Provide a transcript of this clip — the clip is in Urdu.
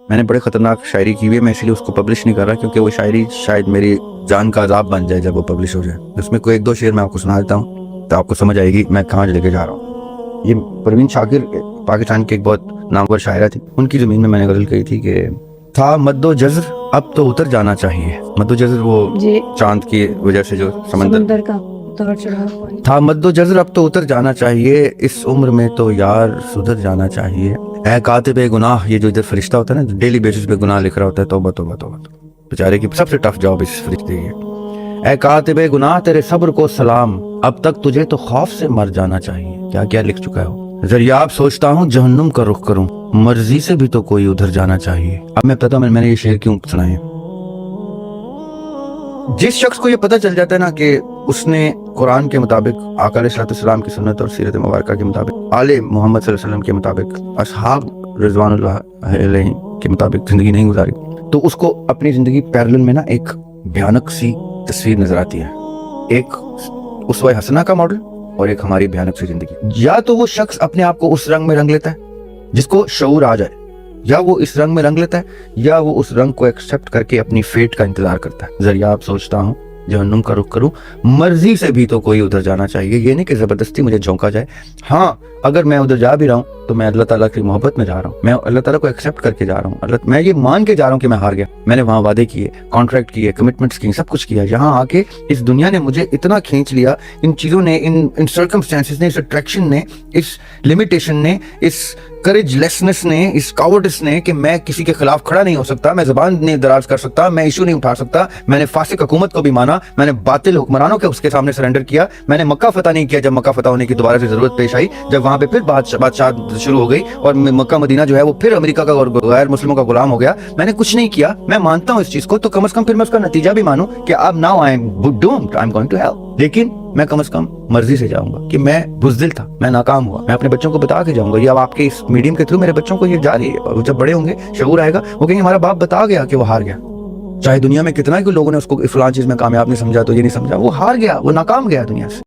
میں نے بڑے خطرناک شاعری کی ہوئی ہے، میں اسی لیے اس کو پبلش نہیں کر رہا، کیونکہ وہ شاعری شاید میری جان کا عذاب بن جائے جب وہ پبلش ہو جائے۔ اس میں کوئی ایک دو شعر میں آپ کو سنا دیتا ہوں تو آپ کو سمجھ آئے گی میں کہاں لے کے جا رہا ہوں۔ یہ پروین شاکر پاکستان کی ایک بہت نامور شاعرہ تھی، ان کی زمین میں میں نے غزل کہی تھی کہ تھا مد و جزر اب تو اتر جانا چاہیے۔ مد و جزر وہ چاند کی وجہ سے جو سمندر کا اتار چڑھاؤ تھا، مد و جزر اب تو اتر جانا چاہیے، اس عمر میں تو یار سدھر جانا چاہیے۔ اے کاتب گناہ، یہ جو ادھر فرشتہ ہوتا ہے نا ڈیلی بیسس پہ گناہ لکھ رہا ہوتا ہے، توبہ توبہ توبہ، بیچارے کی سب سے ٹف جاب اس فرشتے کی ہے۔ اے کاتب گناہ تیرے صبر کو سلام، اب تک تجھے تو خوف سے مر جانا چاہیے۔ کیا کیا لکھ چکا ہے وہ۔ ذریعہ سوچتا ہوں جہنم کا رخ کروں، مرضی سے بھی تو کوئی ادھر جانا چاہیے۔ اب میں بتاتا ہوں میں نے یہ شعر کیوں سنائے۔ جس شخص کو یہ پتہ چل جاتا ہے نا کہ اس نے قرآن کے مطابق، آقا علیہ السلام کی سنت اور سیرت مبارکہ کے مطابق، آل محمد صلی اللہ علیہ وسلم کے مطابق، اصحاب رضوان اللہ علیہ کے مطابق زندگی نہیں گزاری، تو اس کو اپنی زندگی پیرلل میں نا ایک بھیانک سی تصویر نظر آتی ہے، ایک اسوہ حسنہ کا ماڈل اور ایک ہماری بھیانک سی زندگی۔ یا تو وہ شخص اپنے آپ کو اس رنگ میں رنگ لیتا ہے جس کو شعور آ جائے، یا وہ اس رنگ میں رنگ لیتا ہے، یا وہ اس رنگ کو ایکسپٹ کر کے اپنی فیٹ کا انتظار کرتا ہے۔ ذریعہ آپ سوچتا ہوں جہنم کا رخ کروں، مرضی سے بھی تو کوئی ادھر جانا چاہیے۔ یہ نہیں کہ زبردستی مجھے جھونکا جائے، ہاں اگر میں ادھر جا بھی رہا ہوں تو میں اللہ تعالیٰ کی محبت میں جا رہا ہوں، میں اللہ تعالیٰ کو ایکسپٹ کر کے جا رہا ہوں، میں یہ مان کے جا رہا ہوں کہ میں ہار گیا، میں نے وہاں وعدے کیے، کانٹریکٹ کیے، کمٹمنٹس کی، سب کچھ کیا، یہاں آ کے اس دنیا نے مجھے اتنا کھینچ لیا، ان چیزوں نے، ان سرکمسٹانسز نے، اس اٹریکشن نے، اس لمیٹیشن نے، اس کریج لیسنس نے، اس کاورڈس نے، کہ میں کسی کے خلاف کھڑا نہیں ہو سکتا، میں زبان نہیں دراز کر سکتا، میں ایشو نہیں اٹھا سکتا۔ میں نے فاسق حکومت کو بھی مانا، میں نے باطل حکمرانوں کے اس کے سامنے سرنڈر کیا، میں نے مکہ فتح نہیں کیا جب مکہ فتح ہونے کی دوبارہ سے ضرورت پیش آئی، جب وہاں پہ پھر بادشاہ شروع ہو گئی اور مکہ مدینہ جو ہے وہ پھر امریکہ کا اور غیر مسلموں کا غلام ہو گیا۔ میں نے کچھ نہیں کیا، میں مانتا ہوں اس چیز کو، تو کم از کم پھر میں اس کا نتیجہ بھی مانوں کہ اب now I am doomed, I am going to hell. لیکن میں کم از کم مرضی سے جاؤں گا کہ میں بزدل تھا، میں ناکام ہوا، میں اپنے بچوں کو بتا کے جاؤں گا، یہ اب آپ کے اس میڈیم کے تھرو میرے بچوں کو یہ جاری ہے، اور جب بڑے ہوں گے شعور آئے گا، وہ کہیں گے ہمارا باپ بتا گیا کہ وہ ہار گیا، چاہے دنیا میں کتنا ہی لوگوں نے اس کو فلاں چیز میں کامیاب نہیں سمجھا تو یہ نہیں سمجھا، وہ ہار گیا، وہ ناکام گیا دنیا سے۔